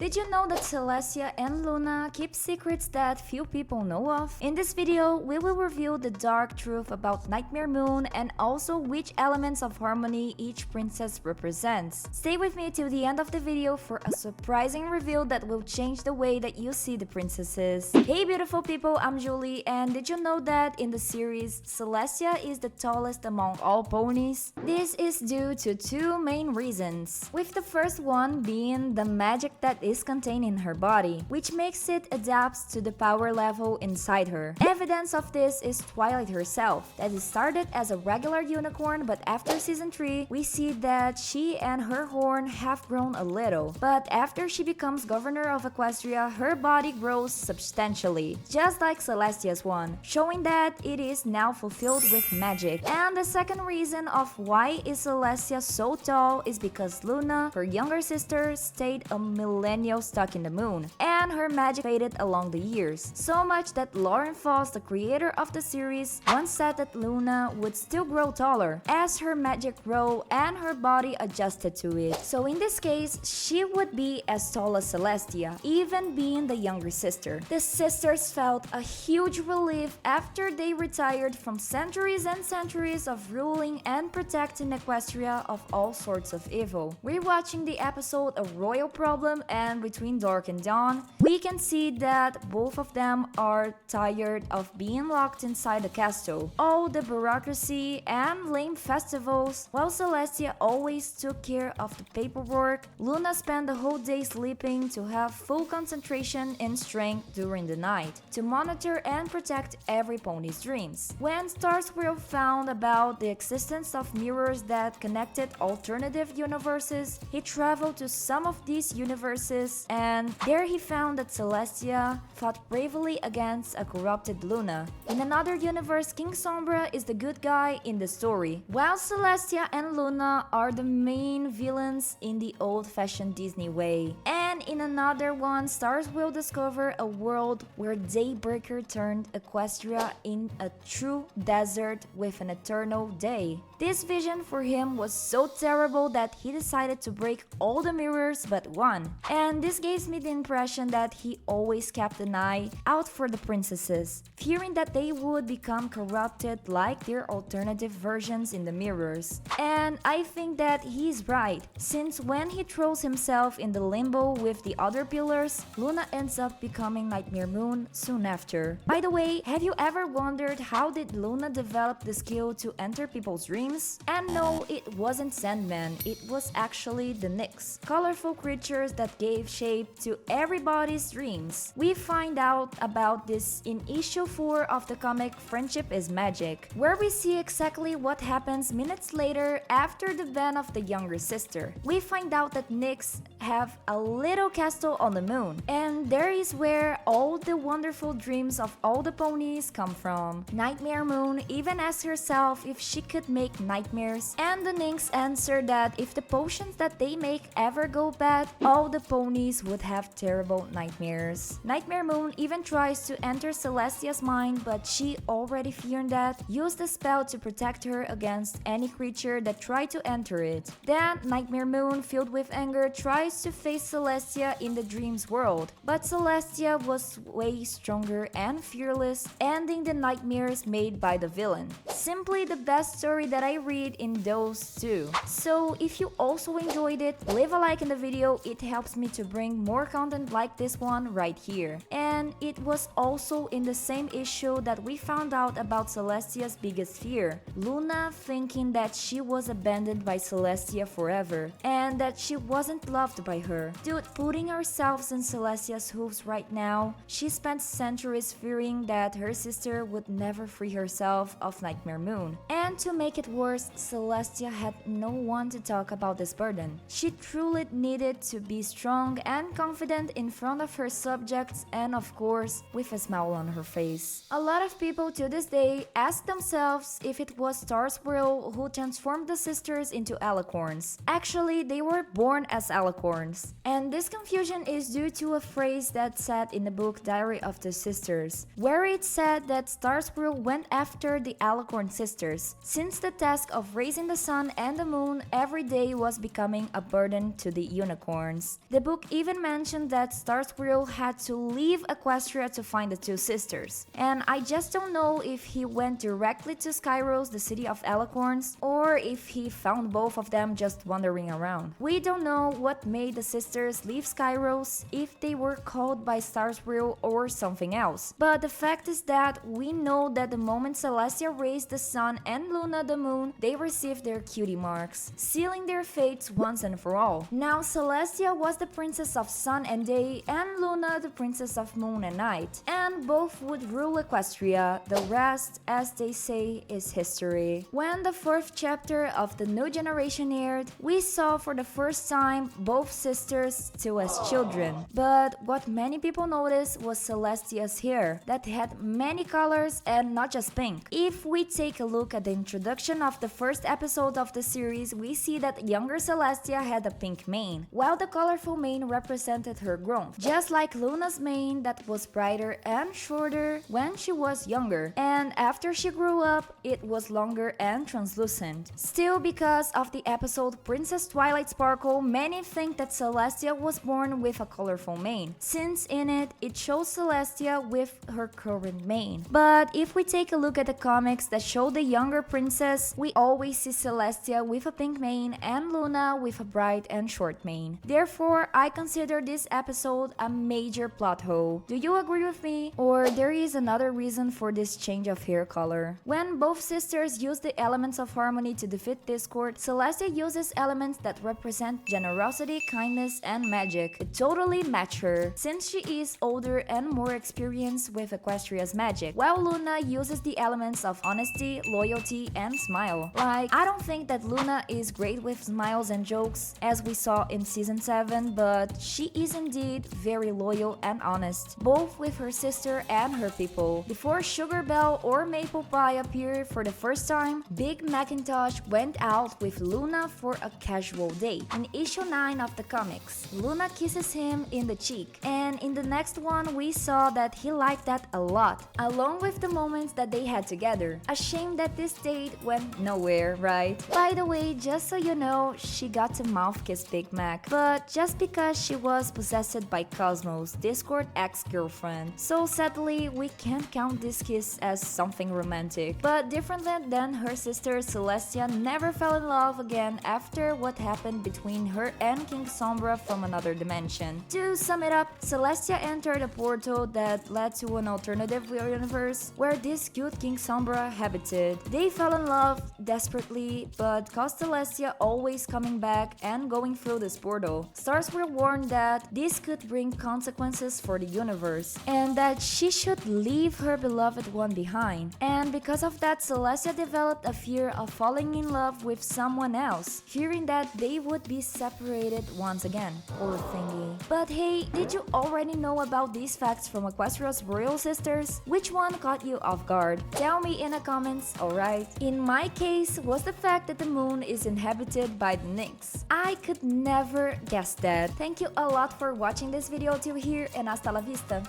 Did you know that Celestia and Luna keep secrets that few people know of? In this video, we will reveal the dark truth about Nightmare Moon and also which elements of harmony each princess represents. Stay with me till the end of the video for a surprising reveal that will change the way that you see the princesses. Hey beautiful people, I'm Julie, and did you know that in the series, Celestia is the tallest among all ponies? This is due to two main reasons, with the first one being the magic that is contained in her body, which makes it adapt to the power level inside her. Evidence of this is Twilight herself, that it started as a regular unicorn, but after season 3, we see that she and her horn have grown a little. But after she becomes governor of Equestria, her body grows substantially, just like Celestia's one, showing that it is now fulfilled with magic. And the second reason of why is Celestia so tall is because Luna, her younger sister, stayed a millennium stuck in the moon, and her magic faded along the years, so much that Lauren Foss, the creator of the series, once said that Luna would still grow taller as her magic grew and her body adjusted to it. So in this case, she would be as tall as Celestia, even being the younger sister. The sisters felt a huge relief after they retired from centuries and centuries of ruling and protecting Equestria of all sorts of evil. Rewatching the episode A Royal Problem and Between Dark and Dawn, we can see that both of them are tired of being locked inside the castle, all the bureaucracy and lame festivals. While Celestia always took care of the paperwork, Luna spent the whole day sleeping to have full concentration and strength during the night, to monitor and protect every pony's dreams. When Starswirl found about the existence of mirrors that connected alternative universes, he traveled to some of these universes, and there he found that Celestia fought bravely against a corrupted Luna. In another universe, King Sombra is the good guy in the story, while Celestia and Luna are the main villains in the old-fashioned Disney way. And in another one, Stars will discover a world where Daybreaker turned Equestria in a true desert with an eternal day. This vision for him was so terrible that he decided to break all the mirrors but one. And this gives me the impression that he always kept an eye out for the princesses, fearing that they would become corrupted like their alternative versions in the mirrors. And I think that he's right, since when he throws himself in the limbo with the other pillars, Luna ends up becoming Nightmare Moon soon after. By the way, have you ever wondered how did Luna develop the skill to enter people's dreams? And no, it wasn't Sandman, it was actually the Nyx, colorful creatures that gave shape to everybody's dreams. We find out about this in issue 4 of the comic Friendship is Magic, where we see exactly what happens minutes later after the ban of the younger sister. We find out that Nyx have a little castle on the moon, and there is where all the wonderful dreams of all the ponies come from. Nightmare Moon even asked herself if she could make nightmares, and the Nyx answered that if the potions that they make ever go bad, all the ponies would have terrible nightmares. Nightmare Moon even tries to enter Celestia's mind, but she, already fearing that, used a spell to protect her against any creature that tried to enter it. Then Nightmare Moon, filled with anger, tries to face Celestia in the dreams world, but Celestia was way stronger and fearless, ending the nightmares made by the villain. Simply the best story that I read in those two. So if you also enjoyed it, leave a like in the video, it helps me to bring more content like this one right here. And it was also in the same issue that we found out about Celestia's biggest fear, Luna thinking that she was abandoned by Celestia forever, and that she wasn't loved by her. Dude, putting ourselves in Celestia's hooves right now, she spent centuries fearing that her sister would never free herself of Nightmare Moon. And to make it worse, Celestia had no one to talk about this burden. She truly needed to be strong and confident in front of her subjects, and of course, with a smile on her face. A lot of people to this day ask themselves if it was Starswirl who transformed the sisters into Alicorns. Actually, they were born as Alicorns. And this confusion is due to a phrase that's said in the book Diary of the Sisters, where it said that Starscrew went after the Alicorn sisters, since the task of raising the sun and the moon every day was becoming a burden to the unicorns. The book even mentioned that Starscrew had to leave Equestria to find the two sisters, and I just don't know if he went directly to Skyros, the city of Alicorns, or if he found both of them just wandering around. We don't know what made the sisters leave Skyros, if they were called by Starscrew or something else, but the fact is that we know that the moment Celestia raised the sun and Luna the moon, they received their cutie marks, sealing their fates once and for all. Now Celestia was the princess of sun and day, and Luna the princess of moon and night, and both would rule Equestria. The rest, as they say, is history. When the fourth chapter of the new generation aired, we saw for the first time both sisters still as children, but what many people noticed was Celestia's hair that had many colors and not just pink. If we take a look at the introduction of the first episode of the series, we see that younger Celestia had a pink mane, while the colorful mane represented her growth, just like Luna's mane that was brighter and shorter when she was younger, and after she grew up, it was longer and translucent. Still, because of the episode Princess Twilight Sparkle, many think that Celestia was born with a colorful mane, since in it shows Celestia with her current mane. But if we take a look at the comics that show the younger princess, we always see Celestia with a pink mane and Luna with a bright and short mane. Therefore, I consider this episode a major plot hole. Do you agree with me? Or there is another reason for this change of hair color? When both sisters use the elements of harmony to defeat Discord, Celestia uses elements that represent generosity, kindness, and magic. It totally match her, since she is older and more experienced with Equestria's magic, while Luna uses the elements of honesty, loyalty, and smile. Like, I don't think that Luna is great with smiles and jokes, as we saw in season 7, but she is indeed very loyal and honest, both with her sister and her people. Before Sugar Bell or Maple Pie appeared for the first time, Big Macintosh went out with Luna for a casual date. In issue 9 of the comics, Luna kisses him in the cheek, and in the next one we saw that he liked that a lot, along with the moments that they had together. A shame that this date went nowhere, right? By the way, just so you know, she got to mouth kiss Big Mac, but just because she was possessed by Cosmos, Discord ex-girlfriend. So sadly, we can't count this kiss as something romantic. But differently than her sister, Celestia never fell in love again after what happened between her and King Sombra from another dimension. To sum it up, Celestia entered a portal that led to an alternative universe where this cute King Sombra habited. They fell in love desperately, but caused Celestia always coming back and going through this portal. Stars were warned that this could bring consequences for the universe, and that she should leave her beloved one behind. And because of that, Celestia developed a fear of falling in love with someone else, fearing that they would be separated once again. Poor thingy. But hey, did you already know about these facts from Equestria's royal sisters? Which one caught you off guard? Tell me in the comments, alright? In my case, was the fact that the moon is inhabited by the Nix. I could never guess that. Thank you a lot for watching this video till here, and hasta la vista!